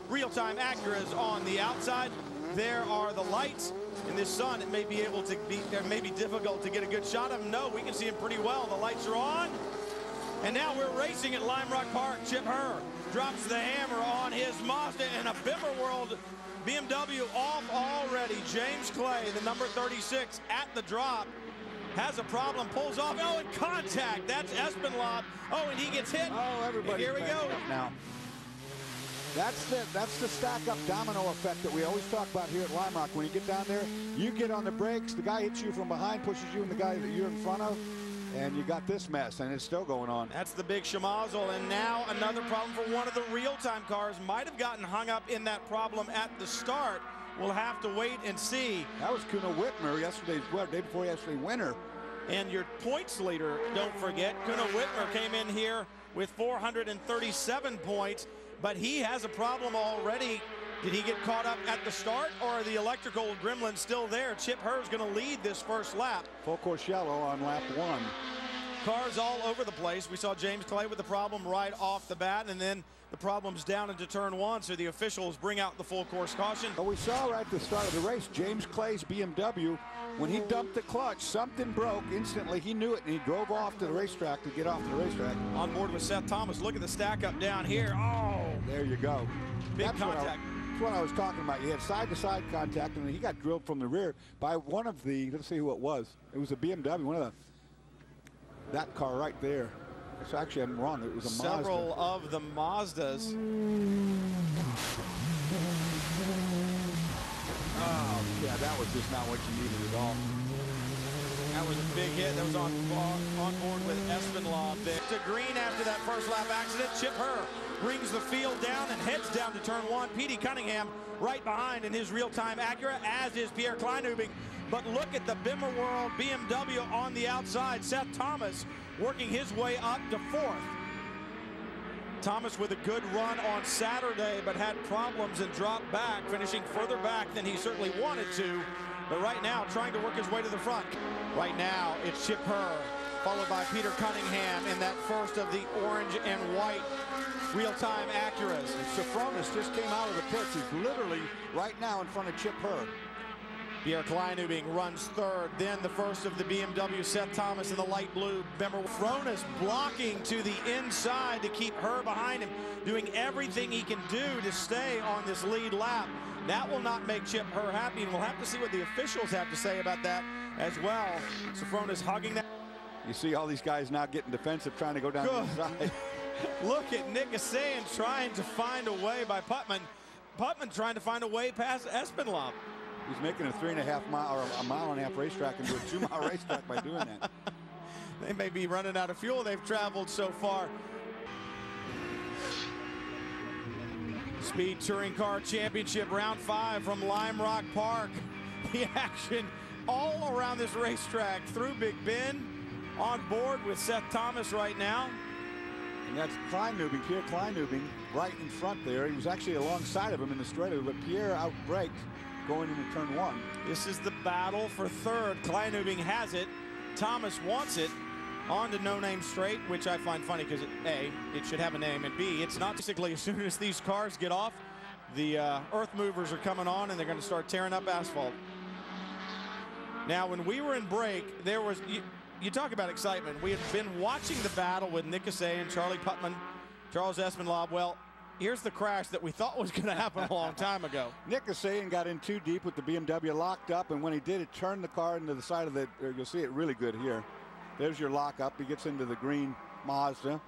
real-time Acuras on the outside. There are the lights. In this sun, it may be difficult to get a good shot of him. No, we can see him pretty well. The lights are on. And now we're racing at Limerock Park. Chip Herr drops the hammer on his Mazda, and a Bimmer World BMW off already. James Clay, the number 36, at the drop, has a problem, pulls off. Oh, and contact. That's Espenlaub. Oh, and he gets hit. Oh, everybody. Here we go. Now, that's the stack-up domino effect that we always talk about here at Limerock. When you get down there, you get on the brakes, the guy hits you from behind, pushes you, and the guy that you're in front of, and you got this mess, and it's still going on. That's the big schmozzle, and now another problem for one of the real-time cars. Might have gotten hung up in that problem at the start. We'll have to wait and see. That was Wittmer yesterday's, well, day before yesterday, winner. And your points leader, don't forget, Wittmer came in here with 437 points, but he has a problem already. Did he get caught up at the start, or are the electrical gremlins still there? Chip Herr's going to lead this first lap. Full course yellow on lap 1. Cars all over the place. We saw James Clay with the problem right off the bat, and then the problem's down into turn 1, so the officials bring out the full course caution. But we saw right at the start of the race, James Clay's BMW, when he dumped the clutch, something broke instantly. He knew it, and he drove off to the racetrack to get off the racetrack. On board with Seth Thomas. Look at the stack up down here. Oh, there you go. Big contact. That's what I was talking about. You had side-to-side contact, and then he got drilled from the rear by one of the, let's see who it was. It was a BMW, one of the, that car right there. So actually, I'm wrong. It was a Mazda. Several of the Mazdas. Oh, yeah, that was just not what you needed at all. That was a big hit. That was on board with Espenlaub there. To green after that first lap accident. Chip Herr brings the field down and heads down to turn 1. Petey Cunningham right behind in his real-time Acura, as is Pierre Kleinubing. But look at the Bimmer World BMW on the outside. Seth Thomas working his way up to 4th. Thomas with a good run on Saturday, but had problems and dropped back, finishing further back than he certainly wanted to. But right now, trying to work his way to the front. Right now, it's Chip Herr, followed by Peter Cunningham in that first of the orange and white real-time Acuras. Sofronis just came out of the pits. He's literally right now in front of Chip Herr. Pierre Kleinubing runs 3rd. Then the first of the BMW, Seth Thomas in the light blue. Sofronis blocking to the inside to keep Herr behind him, doing everything he can do to stay on this lead lap. That will not make Chip Herr happy, and we'll have to see what the officials have to say about that as well. Sofronis hugging that. You see all these guys now getting defensive, trying to go down the side. Look at Nick Asayan trying to find a way by Putman. Putman trying to find a way past Espenlaub. He's making a 3.5 mile or a mile and a half racetrack into a 2-mile racetrack by doing that. They may be running out of fuel. They've traveled so far. Speed Touring Car Championship Round 5 from Limerock Park. The action all around this racetrack through Big Bend. On board with Seth Thomas right now. And that's Kleinubing, Pierre Kleinubing, right in front there. He was actually alongside of him in the straightaway, but Pierre outbraked going into turn 1. This is the battle for 3rd. Kleinubing has it. Thomas wants it. On to No Name Straight, which I find funny because A, it should have a name, and B, it's not. Basically, as soon as these cars get off, the earth movers are coming on and they're going to start tearing up asphalt. Now, when we were in break, there was, you talk about excitement. We had been watching the battle with Nick Asayan, Charlie Putman, Charles Espenlaub. Well, here's the crash that we thought was going to happen a long time ago. Nick Asayan got in too deep with the BMW, locked up, and when he did, it turned the car into the side of the, you'll see it really good here. There's your lockup. He gets into the green Mazda.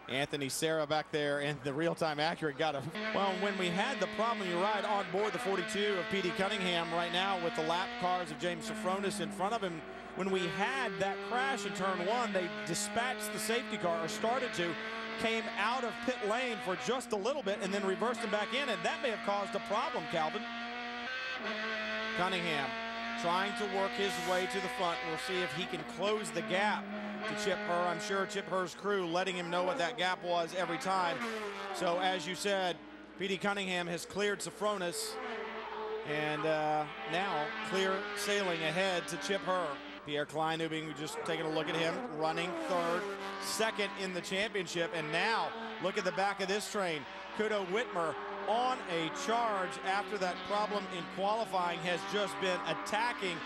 Anthony Serra back there in the real-time Acura got him. Well, when we had the problem, you're right, on board the 42 of Petey Cunningham right now with the lap cars of James Sofronis in front of him. When we had that crash in turn 1, they dispatched the safety car, or started to, came out of pit lane for just a little bit and then reversed him back in, and that may have caused a problem, Calvin. Cunningham trying to work his way to the front. We'll see if he can close the gap to Chip Herr. I'm sure Chip Herr's crew letting him know what that gap was every time. So as you said, Petey Cunningham has cleared Sofronis, and now clear sailing ahead to Chip Herr. Pierre Kleinubing, we just taking a look at him, running 3rd, 2nd in the championship, and now look at the back of this train. Wittmer on a charge after that problem in qualifying, has just been attacking,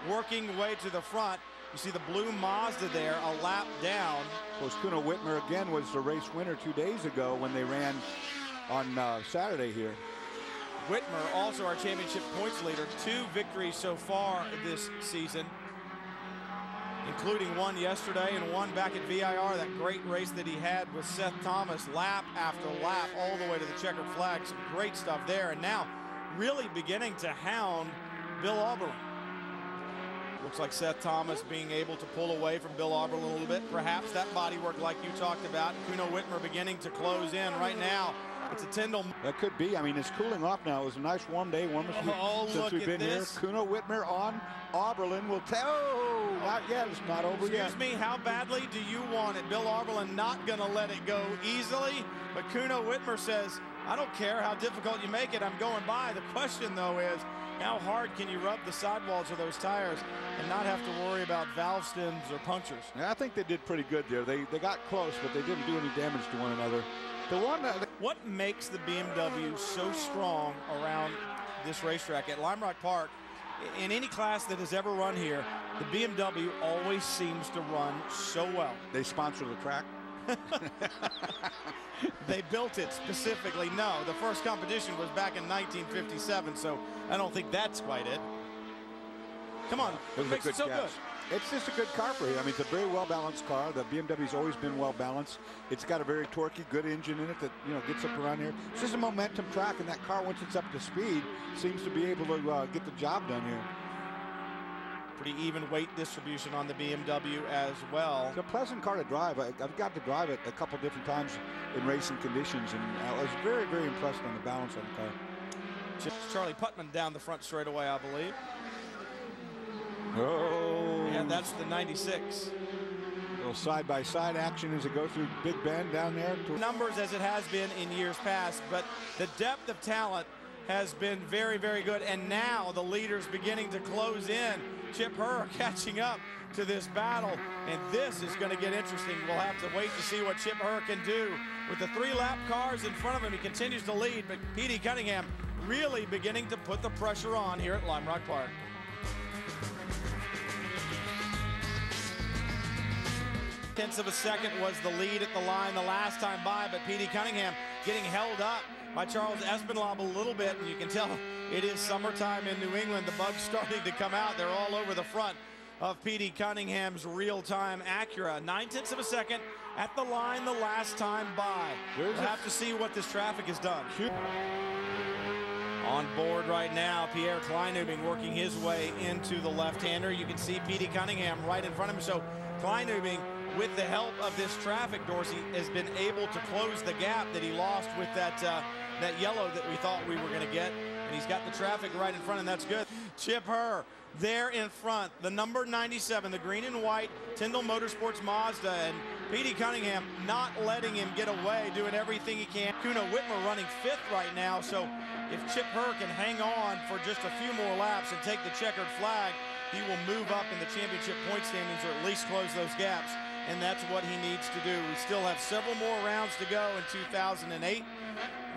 working way to the front. You see the blue Mazda there, a lap down. Of course, Wittmer again was the race winner 2 days ago when they ran on Saturday here. Wittmer, also our championship points leader, 2 victories so far this season, including one yesterday and one back at VIR, that great race that he had with Seth Thomas, lap after lap, all the way to the checkered flag. Some great stuff there, and now really beginning to hound Bill Auberlen. Looks like Seth Thomas being able to pull away from Bill Auberlen a little bit. Perhaps that body work like you talked about. Wittmer beginning to close in right now. It's a Tyndall. That could be. I mean, it's cooling off now. It was a nice warm day, warmest since we've been here. Wittmer on Auberlen will tell. Oh, not yet. It's not over yet. Excuse me, how badly do you want it? Bill Auberlen not going to let it go easily, but Wittmer says, I don't care how difficult you make it, I'm going by. The question, though, is how hard can you rub the sidewalls of those tires and not have to worry about valve stems or punctures? Yeah, I think they did pretty good there. They got close, but they didn't do any damage to one another. What makes the BMW so strong around this racetrack at Limerock Park? In any class that has ever run here, the BMW always seems to run so well. They sponsor the track. They built it specifically. No, the first competition was back in 1957, so I don't think that's quite it. Come on, it makes it so good. It's just a good car for you. I mean, it's a very well-balanced car. The BMW's always been well-balanced. It's got a very torquey, good engine in it that, you know, gets up around here. It's just a momentum track, and that car, once it's up to speed, seems to be able to get the job done here. Pretty even weight distribution on the BMW as well. It's a pleasant car to drive. I've got to drive it a couple different times in racing conditions, and I was very, very impressed on the balance on the car. Charlie Putman down the front straightaway, I believe. Oh. And that's the 96. A little side-by-side action as it goes through Big Bend down there. Numbers as it has been in years past, but the depth of talent has been very, very good. And now the leaders beginning to close in. Chip Herr catching up to this battle, and this is going to get interesting. We'll have to wait to see what Chip Herr can do. With the 3-lap cars in front of him, he continues to lead, but P.D. Cunningham really beginning to put the pressure on here at Limerock Park. Tenths of a second was the lead at the line the last time by, but P.D. Cunningham getting held up by Charles Espinlaub a little bit, and you can tell it is summertime in New England. The bugs starting to come out. They're all over the front of P.D. Cunningham's real-time Acura. 9/10 of a second at the line the last time by. We'll have to see what this traffic has done. On board right now, Pierre Kleinubing working his way into the left-hander. You can see P.D. Cunningham right in front of him. So Kleinubing, with the help of this traffic, Dorsey, has been able to close the gap that he lost with that yellow that we thought we were going to get. And he's got the traffic right in front, and that's good. Chip Herr there in front, the number 97, the green and white Tyndall Motorsports Mazda, and P.D. Cunningham not letting him get away, doing everything he can. Wittmer running 5th right now, so if Chip Herr can hang on for just a few more laps and take the checkered flag, he will move up in the championship point standings, or at least close those gaps, and that's what he needs to do. We still have several more rounds to go in 2008.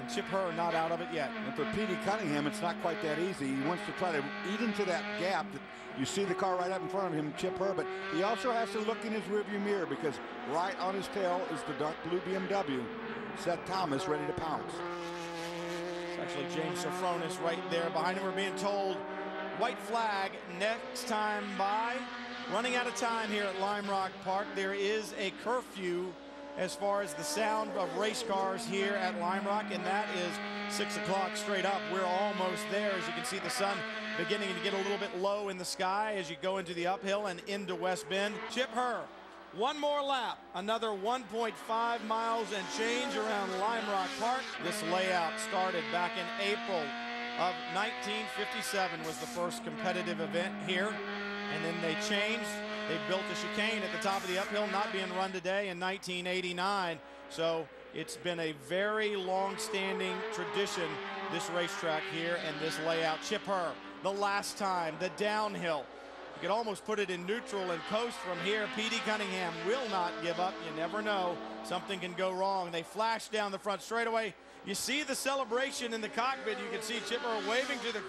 And Chip Herr not out of it yet. And for P.D. Cunningham, it's not quite that easy. He wants to try to eat into that gap. That you see the car right up in front of him, Chip Herr, but he also has to look in his rearview mirror, because right on his tail is the dark blue BMW. Seth Thomas ready to pounce. It's actually James Sofronis right there behind him. We're being told white flag next time by. Running out of time here at Limerock Park. There is a curfew as far as the sound of race cars here at Limerock, and that is 6 o'clock straight up. We're almost there. As you can see, the sun beginning to get a little bit low in the sky as you go into the uphill and into West Bend. Chip Herr, one more lap, another 1.5 miles and change around Limerock Park. This layout started back in April of 1957 was the first competitive event here, and then they changed. They built a chicane at the top of the uphill, not being run today, in 1989. So it's been a very long-standing tradition, this racetrack here and this layout. Chip Herr, the last time, the downhill. You could almost put it in neutral and coast from here. P.D. Cunningham will not give up. You never know. Something can go wrong. They flash down the front straightaway. You see the celebration in the cockpit. You can see Chip Herr waving to the